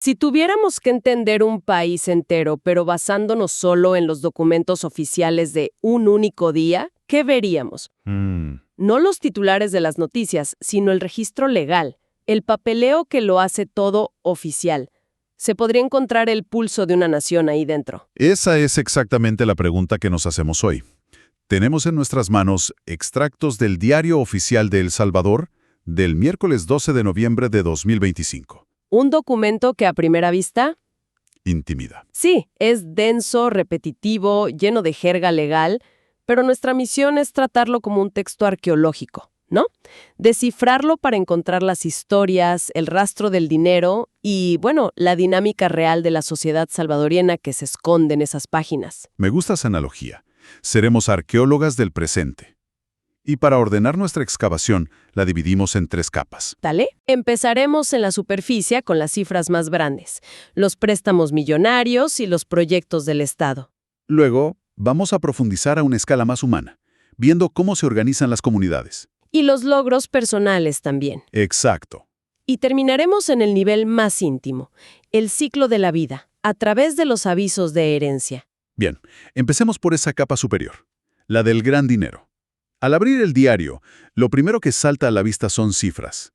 Si tuviéramos que entender un país entero, pero basándonos solo en los documentos oficiales de un único día, ¿qué veríamos? No los titulares de las noticias, sino el registro legal, el papeleo que lo hace todo oficial. Se podría encontrar el pulso de una nación ahí dentro. Esa es exactamente la pregunta que nos hacemos hoy. Tenemos en nuestras manos extractos del Diario Oficial de El Salvador del miércoles 12 de noviembre de 2025. Un documento que a primera vista, Intimida. sí, es denso, repetitivo, lleno de jerga legal, pero nuestra misión es tratarlo como un texto arqueológico, ¿no? Descifrarlo para encontrar las historias, el rastro del dinero y, bueno, la dinámica real de la sociedad salvadoriana que se esconde en esas páginas. Me gusta esa analogía. Seremos arqueólogas del presente. Y para ordenar nuestra excavación, la dividimos en 3 capas. ¿Dale? Empezaremos en la superficie con las cifras más grandes, los préstamos millonarios y los proyectos del Estado. Luego, vamos a profundizar a una escala más humana, viendo cómo se organizan las comunidades. Y los logros personales también. Exacto. Y terminaremos en el nivel más íntimo, el ciclo de la vida, a través de los avisos de herencia. Bien, empecemos por esa capa superior, la del gran dinero. Al abrir el diario, lo primero que salta a la vista son cifras,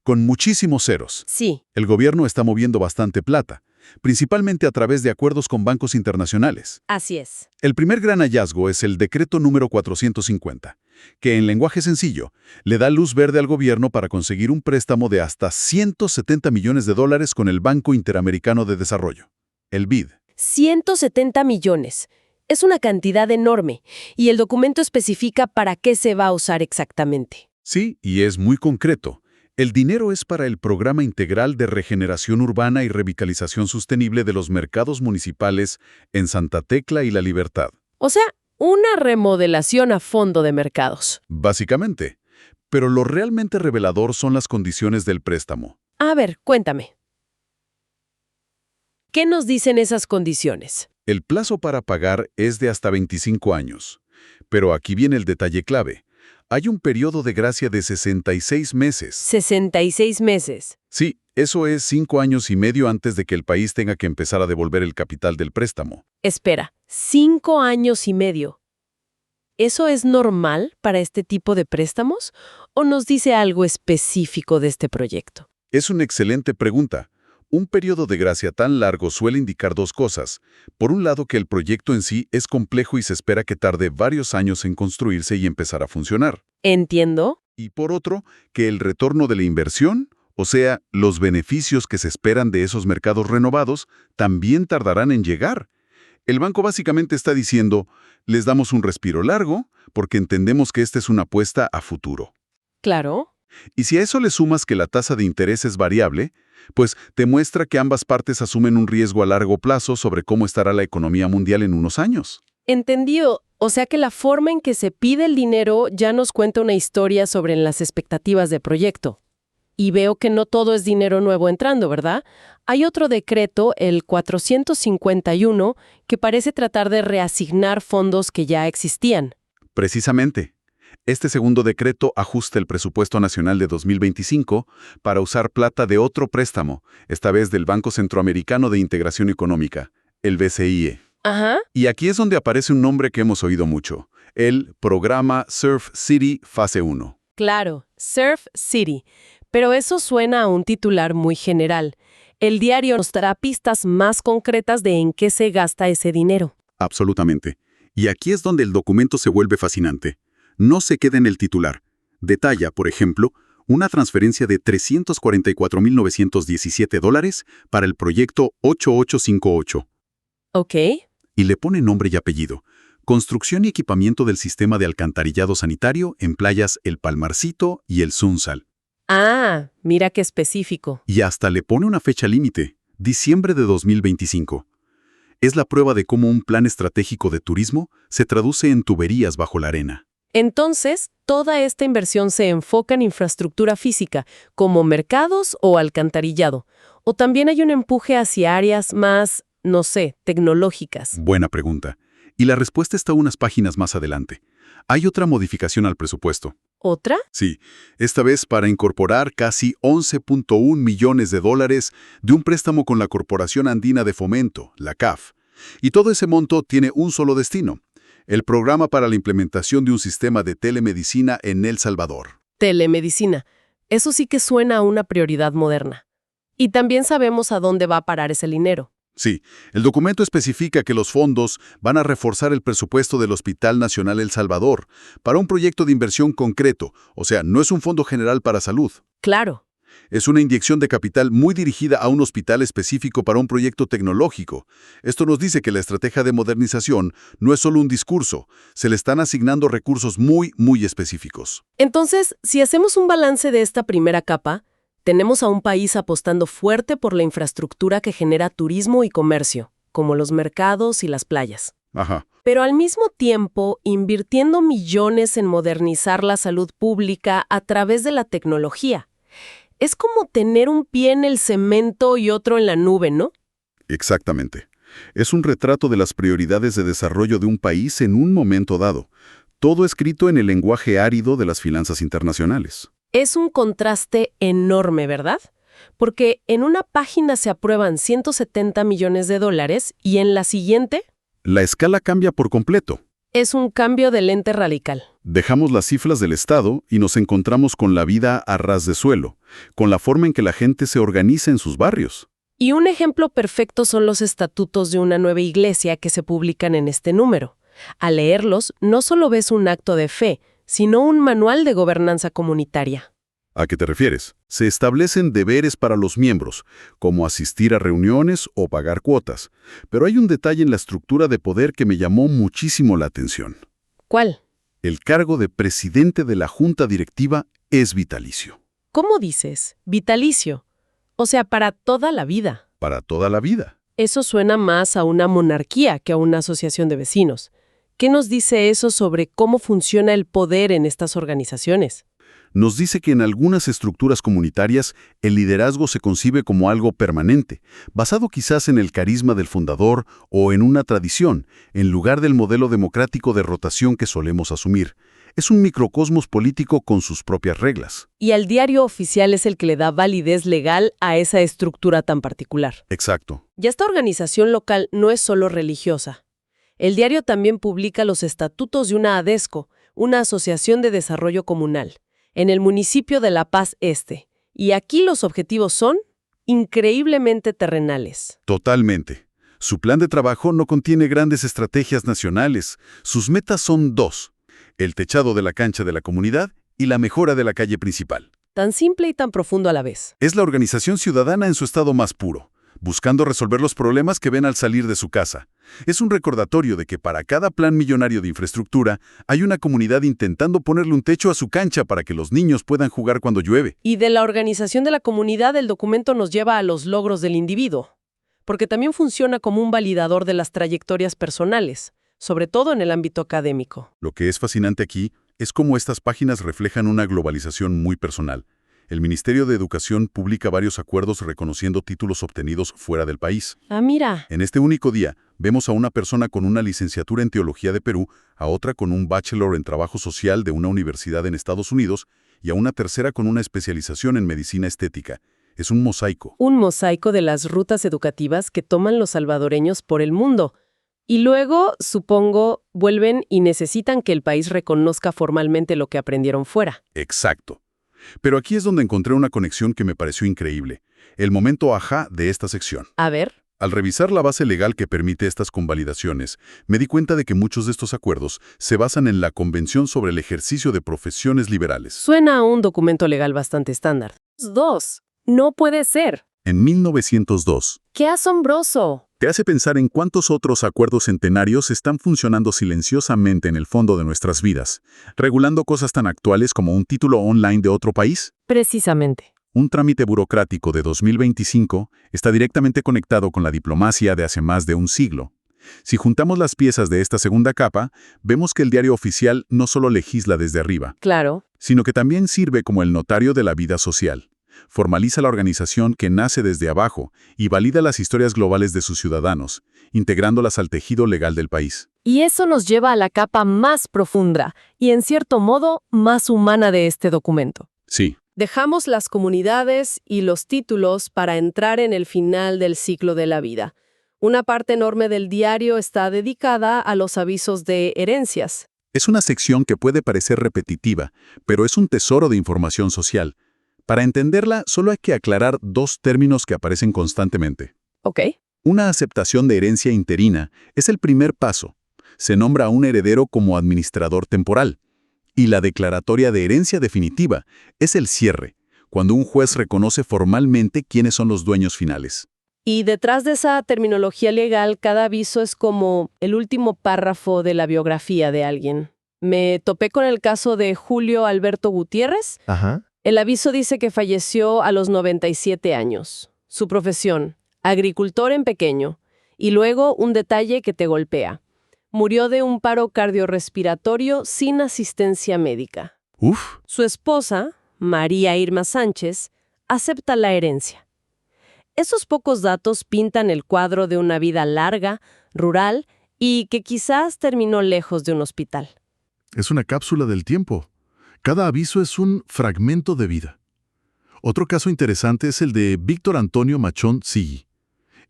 con muchísimos ceros. Sí, El gobierno está moviendo bastante plata, principalmente a través de acuerdos con bancos internacionales. así es. El primer gran hallazgo es el decreto número 450, que en lenguaje sencillo le da luz verde al gobierno para conseguir un préstamo de hasta $170 millones con el Banco Interamericano de Desarrollo, el BID. 170 millones. Es una cantidad enorme, y el documento especifica para qué se va a usar exactamente. Sí, y es muy concreto. El dinero es para el Programa Integral de Regeneración Urbana y Revitalización Sostenible de los mercados municipales en Santa Tecla y La Libertad. O sea, una remodelación a fondo de mercados. Básicamente. Pero lo realmente revelador son las condiciones del préstamo. A ver, cuéntame. ¿Qué nos dicen esas condiciones? El plazo para pagar es de hasta 25 años. Pero aquí viene el detalle clave. Hay un periodo de gracia de 66 meses. 66 meses. Sí, eso es 5 años y medio antes de que el país tenga que empezar a devolver el capital del préstamo. Espera, 5 años y medio. ¿Eso es normal para este tipo de préstamos? ¿O nos dice algo específico de este proyecto? Es una excelente pregunta. Un periodo de gracia tan largo suele indicar 2 cosas. Por un lado, que el proyecto en sí es complejo y se espera que tarde varios años en construirse y empezar a funcionar. Entiendo. Y por otro, que el retorno de la inversión, o sea, los beneficios que se esperan de esos mercados renovados, también tardarán en llegar. El banco básicamente está diciendo, les damos un respiro largo porque entendemos que esta es una apuesta a futuro. Claro. Y si a eso le sumas que la tasa de interés es variable, pues te muestra que ambas partes asumen un riesgo a largo plazo sobre cómo estará la economía mundial en unos años. Entendido. O sea que la forma en que se pide el dinero ya nos cuenta una historia sobre las expectativas del proyecto. Y veo que no todo es dinero nuevo entrando, ¿verdad? Hay otro decreto, el 451, que parece tratar de reasignar fondos que ya existían. Precisamente. Este segundo decreto ajusta el presupuesto nacional de 2025 para usar plata de otro préstamo, esta vez del Banco Centroamericano de Integración Económica, el BCIE. Ajá. Y aquí es donde aparece un nombre que hemos oído mucho, el Programa Surf City Fase 1. Claro, Surf City. Pero eso suena a un titular muy general. El diario nos dará pistas más concretas de en qué se gasta ese dinero. Absolutamente. Y aquí es donde el documento se vuelve fascinante. No se queda en el titular. Detalla, por ejemplo, una transferencia de $344,917 para el proyecto 8858. Ok. Y le pone nombre y apellido. Construcción y equipamiento del sistema de alcantarillado sanitario en playas El Palmarcito y El Sunsal. Ah, mira qué específico. Y hasta le pone una fecha límite, diciembre de 2025. Es la prueba de cómo un plan estratégico de turismo se traduce en tuberías bajo la arena. Entonces, toda esta inversión se enfoca en infraestructura física, como mercados o alcantarillado. ¿O también hay un empuje hacia áreas más, no sé, tecnológicas? Buena pregunta. Y la respuesta está unas páginas más adelante. Hay otra modificación al presupuesto. ¿Otra? Sí, esta vez para incorporar casi 11.1 millones de dólares de un préstamo con la Corporación Andina de Fomento, la CAF. Y todo ese monto tiene un solo destino: el programa para la implementación de un sistema de telemedicina en El Salvador. Telemedicina. Eso sí que suena a una prioridad moderna. Y también sabemos a dónde va a parar ese dinero. Sí, el documento especifica que los fondos van a reforzar el presupuesto del Hospital Nacional El Salvador para un proyecto de inversión concreto, o sea, no es un fondo general para salud. Claro. Es una inyección de capital muy dirigida a un hospital específico para un proyecto tecnológico. Esto nos dice que la estrategia de modernización no es solo un discurso, se le están asignando recursos muy específicos. Entonces, si hacemos un balance de esta primera capa, tenemos a un país apostando fuerte por la infraestructura que genera turismo y comercio, como los mercados y las playas. Ajá. Pero al mismo tiempo, invirtiendo millones en modernizar la salud pública a través de la tecnología. Es como tener un pie en el cemento y otro en la nube, ¿no? Exactamente. Es un retrato de las prioridades de desarrollo de un país en un momento dado, todo escrito en el lenguaje árido de las finanzas internacionales. Es un contraste enorme, ¿verdad? Porque en una página se aprueban 170 millones de dólares y en la siguiente La escala cambia por completo. es un cambio de lente radical. Dejamos las cifras del Estado y nos encontramos con la vida a ras de suelo, con la forma en que la gente se organiza en sus barrios. Y un ejemplo perfecto son los estatutos de una nueva iglesia que se publican en este número. Al leerlos, no solo ves un acto de fe, sino un manual de gobernanza comunitaria. ¿A qué te refieres? Se establecen deberes para los miembros, como asistir a reuniones o pagar cuotas. Pero hay un detalle en la estructura de poder que me llamó muchísimo la atención. ¿Cuál? El cargo de presidente de la junta directiva es vitalicio. ¿Cómo dices? Vitalicio. O sea, para toda la vida. Para toda la vida. Eso suena más a una monarquía que a una asociación de vecinos. ¿Qué nos dice eso sobre cómo funciona el poder en estas organizaciones? Nos dice que en algunas estructuras comunitarias el liderazgo se concibe como algo permanente, basado quizás en el carisma del fundador o en una tradición, en lugar del modelo democrático de rotación que solemos asumir. Es un microcosmos político con sus propias reglas. Y el diario oficial es el que le da validez legal a esa estructura tan particular. Exacto. Y esta organización local no es solo religiosa. El diario también publica los estatutos de una ADESCO, una asociación de desarrollo comunal, en el municipio de La Paz Este. Y aquí los objetivos son increíblemente terrenales. Totalmente. Su plan de trabajo no contiene grandes estrategias nacionales. Sus metas son dos: el techado de la cancha de la comunidad y la mejora de la calle principal. Tan simple y tan profundo a la vez. Es la organización ciudadana en su estado más puro, buscando resolver los problemas que ven al salir de su casa. Es un recordatorio de que para cada plan millonario de infraestructura hay una comunidad intentando ponerle un techo a su cancha para que los niños puedan jugar cuando llueve. Y de la organización de la comunidad, el documento nos lleva a los logros del individuo, porque también funciona como un validador de las trayectorias personales, sobre todo en el ámbito académico. Lo que es fascinante aquí es cómo estas páginas reflejan una globalización muy personal. El Ministerio de Educación publica varios acuerdos reconociendo títulos obtenidos fuera del país. Ah, mira. En este único día, vemos a una persona con una licenciatura en Teología de Perú, a otra con un bachelor en Trabajo Social de una universidad en Estados Unidos y a una tercera con una especialización en Medicina Estética. Es un mosaico. Un mosaico de las rutas educativas que toman los salvadoreños por el mundo. Y luego, supongo, vuelven y necesitan que el país reconozca formalmente lo que aprendieron fuera. Exacto. Pero aquí es donde encontré una conexión que me pareció increíble. El momento ajá de esta sección. A ver. Al revisar la base legal que permite estas convalidaciones, me di cuenta de que muchos de estos acuerdos se basan en la Convención sobre el Ejercicio de Profesiones Liberales. Suena a un documento legal bastante estándar. 2. No puede ser. En 1902. ¡Qué asombroso! Te hace pensar en cuántos otros acuerdos centenarios están funcionando silenciosamente en el fondo de nuestras vidas, regulando cosas tan actuales como un título online de otro país. Precisamente. Un trámite burocrático de 2025 está directamente conectado con la diplomacia de hace más de un siglo. Si juntamos las piezas de esta segunda capa, vemos que el diario oficial no solo legisla desde arriba, Claro. sino que también sirve como el notario de la vida social. formaliza la organización que nace desde abajo y valida las historias globales de sus ciudadanos, integrándolas al tejido legal del país. Y eso nos lleva a la capa más profunda y, en cierto modo, más humana de este documento. Sí. Dejamos las comunidades y los títulos para entrar en el final del ciclo de la vida. Una parte enorme del diario está dedicada a los avisos de herencias. Es una sección que puede parecer repetitiva, pero es un tesoro de información social. Para entenderla, solo hay que aclarar dos términos que aparecen constantemente. ¿Ok? Una aceptación de herencia interina es el primer paso. Se nombra a un heredero como administrador temporal. Y la declaratoria de herencia definitiva es el cierre, cuando un juez reconoce formalmente quiénes son los dueños finales. Y detrás de esa terminología legal, cada aviso es como el último párrafo de la biografía de alguien. Me topé con el caso de Julio Alberto Gutiérrez. Ajá. El aviso dice que falleció a los 97 años. Su profesión, agricultor en pequeño. Y luego un detalle que te golpea. Murió de un paro cardiorrespiratorio sin asistencia médica. Uf. Su esposa, María Irma Sánchez, acepta la herencia. Esos pocos datos pintan el cuadro de una vida larga, rural y que quizás terminó lejos de un hospital. Es una cápsula del tiempo. Cada aviso es un fragmento de vida. Otro caso interesante es el de Víctor Antonio Machón Sigui.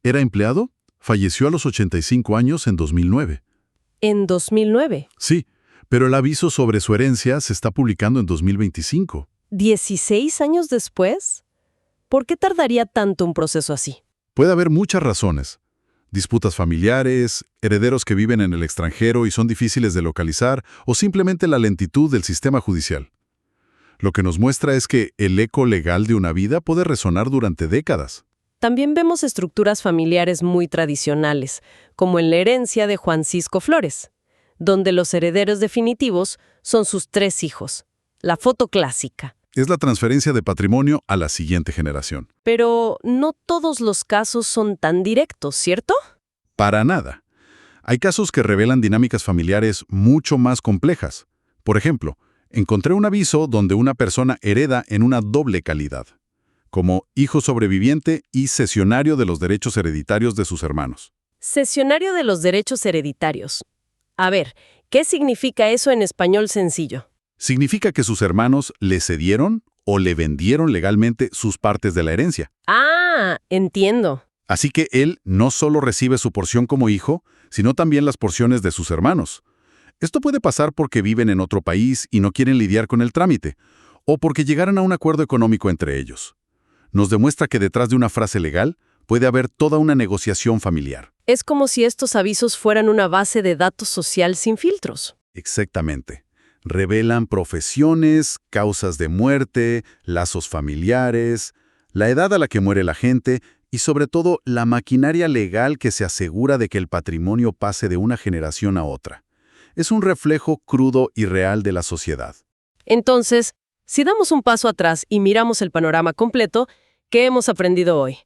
Era empleado, falleció a los 85 años en 2009. ¿En 2009? Sí, pero el aviso sobre su herencia se está publicando en 2025. ¿16 años después? ¿Por qué tardaría tanto un proceso así? Puede haber muchas razones. Disputas familiares, herederos que viven en el extranjero y son difíciles de localizar, o simplemente la lentitud del sistema judicial. Lo que nos muestra es que el eco legal de una vida puede resonar durante décadas. También vemos estructuras familiares muy tradicionales, como en la herencia de Juan Cisco Flores, donde los herederos definitivos son sus 3 hijos. La foto clásica. Es la transferencia de patrimonio a la siguiente generación. Pero no todos los casos son tan directos, ¿cierto? Para nada. Hay casos que revelan dinámicas familiares mucho más complejas. Por ejemplo, encontré un aviso donde una persona hereda en una doble calidad, como hijo sobreviviente y cesionario de los derechos hereditarios de sus hermanos. Cesionario de los derechos hereditarios. A ver, ¿qué significa eso en español sencillo? Significa que sus hermanos le cedieron o le vendieron legalmente sus partes de la herencia. Ah, entiendo. Así que él no solo recibe su porción como hijo, sino también las porciones de sus hermanos. Esto puede pasar porque viven en otro país y no quieren lidiar con el trámite, o porque llegaron a un acuerdo económico entre ellos. Nos demuestra que detrás de una frase legal puede haber toda una negociación familiar. Es como si estos avisos fueran una base de datos social sin filtros. Exactamente. Revelan profesiones, causas de muerte, lazos familiares, la edad a la que muere la gente y sobre todo la maquinaria legal que se asegura de que el patrimonio pase de una generación a otra. Es un reflejo crudo y real de la sociedad. Entonces, si damos un paso atrás y miramos el panorama completo, ¿qué hemos aprendido hoy?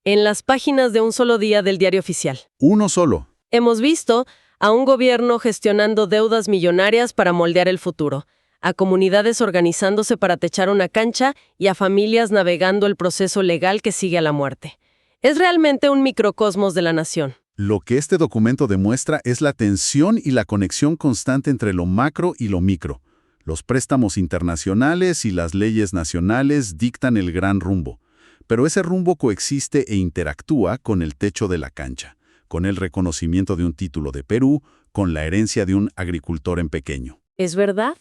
En las páginas de un solo día del Diario Oficial. Uno solo. Hemos visto a un gobierno gestionando deudas millonarias para moldear el futuro, a comunidades organizándose para techar una cancha y a familias navegando el proceso legal que sigue a la muerte. Es realmente un microcosmos de la nación. Lo que este documento demuestra es la tensión y la conexión constante entre lo macro y lo micro. Los préstamos internacionales y las leyes nacionales dictan el gran rumbo, pero ese rumbo coexiste e interactúa con el techo de la cancha, con el reconocimiento de un título de Perú, con la herencia de un agricultor en pequeño. ¿Es verdad?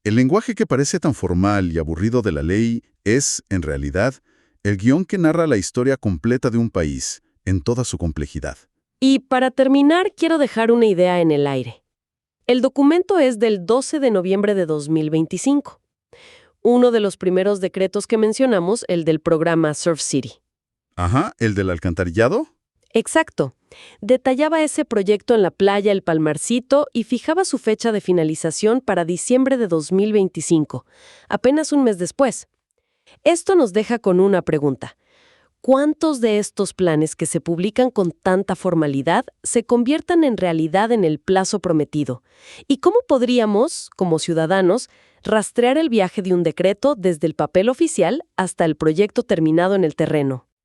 El lenguaje que parece tan formal y aburrido de la ley es, en realidad, el guión que narra la historia completa de un país, en toda su complejidad. Y para terminar, quiero dejar una idea en el aire. El documento es del 12 de noviembre de 2025. Uno de los primeros decretos que mencionamos, el del programa Surf City. Ajá, ¿el del alcantarillado? Exacto. Detallaba ese proyecto en la playa El Palmarcito y fijaba su fecha de finalización para diciembre de 2025, apenas un mes después. Esto nos deja con una pregunta. ¿Cuántos de estos planes que se publican con tanta formalidad se conviertan en realidad en el plazo prometido? ¿Y cómo podríamos, como ciudadanos, rastrear el viaje de un decreto desde el papel oficial hasta el proyecto terminado en el terreno.